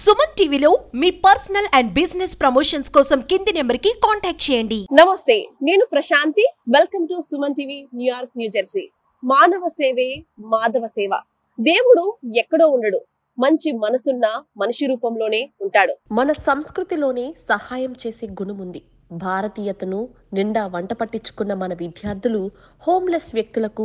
సుమన్ టీవీలో మీ personal and business promotions కోసం కింది నెంబర్కి కాంటాక్ట్ చేయండి. నమస్తే, నేను Prashanti. Welcome to Suman TV, New York, New Jersey. మానవ సేవే మాధవ సేవ. దేవుడు ఎక్కడో ఉండడు, మంచి మనసున్న మనిషి రూపంలోనే ఉంటాడు. మన సంస్కృతిలోనే సహాయం చేసే గుణం ఉంది. భారతీయతను నిండా వంట పట్టించుకున్న మన విద్యార్థులు హోమ్లెస్ వ్యక్తులకు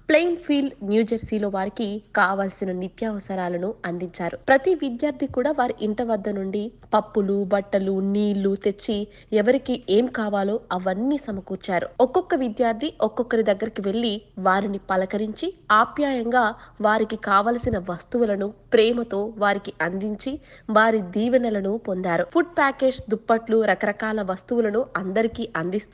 ప్లెయిన్ ఫీల్డ్, న్యూజెర్సీలో వారికి కావాల్సిన నిత్యావసరాలను అందించారు. ప్రతి విద్యార్థి కూడా వారి ఇంటి వద్ద నుండి పప్పులు, బట్టలు, నీళ్లు తెచ్చి ఎవరికి ఏం కావాలో అవన్నీ సమకూర్చారు. ఒక్కొక్క విద్యార్థి ఒక్కొక్కరి దగ్గరికి వెళ్లి వారిని పలకరించి ఆప్యాయంగా వారికి కావలసిన వస్తువులను ప్రేమతో వారికి అందించి వారి దీవెనలను పొందారు. ఫుడ్ ప్యాకేజ్, దుప్పట్లు, రకరకాల వస్తువులను అందరికీ అందిస్తూ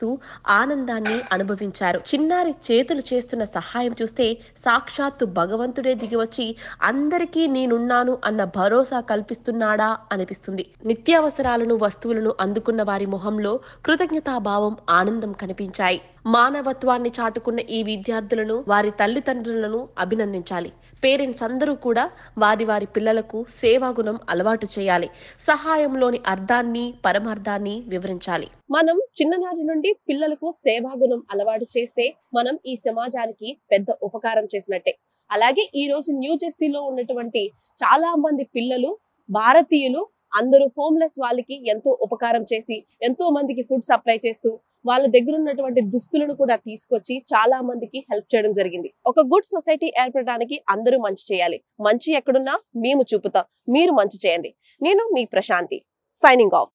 ఆనందాన్ని అనుభవించారు. చిన్నారి చేతులు చేస్తున్న సహాయం చూస్తే సాక్షాత్తు భగవంతుడే దిగివచ్చి అందరికీ నేనున్నాను అన్న భరోసా కల్పిస్తున్నాడా అనిపిస్తుంది. నిత్యావసరాలను, వస్తువులను అందుకున్న వారి మొహంలో కృతజ్ఞతాభావం, ఆనందం కనిపించాయి. మానవత్వాన్ని చాటుకున్న ఈ విద్యార్థులను, వారి తల్లిదండ్రులను అభినందించాలి. పేరెంట్స్ అందరూ కూడా వారి వారి పిల్లలకు సేవాగుణం అలవాటు చేయాలి. సహాయంలోని అర్థాన్ని, పరమార్థాన్ని వివరించాలి. మనం చిన్ననాటి నుండి పిల్లలకు సేవాగుణం అలవాటు చేస్తే మనం ఈ సమాజానికి పెద్ద ఉపకారం చేసినట్టే. అలాగే ఈ రోజు న్యూజెర్సీలో ఉన్నటువంటి చాలా మంది పిల్లలు, భారతీయులు అందరూ హోమ్లెస్ వాళ్ళకి ఎంతో ఉపకారం చేసి, ఎంతో మందికి ఫుడ్ సప్లై చేస్తూ, వాళ్ళ దగ్గర ఉన్నటువంటి దుస్తులను కూడా తీసుకొచ్చి చాలా మందికి హెల్ప్ చేయడం జరిగింది. ఒక గుడ్ సొసైటీ ఏర్పడడానికి అందరూ మంచి చేయాలి. మంచి ఎక్కడున్నా మేము చూపుతాం, మీరు మంచి చేయండి. నేను మీ ప్రశాంతి, సైనింగ్ ఆఫ్.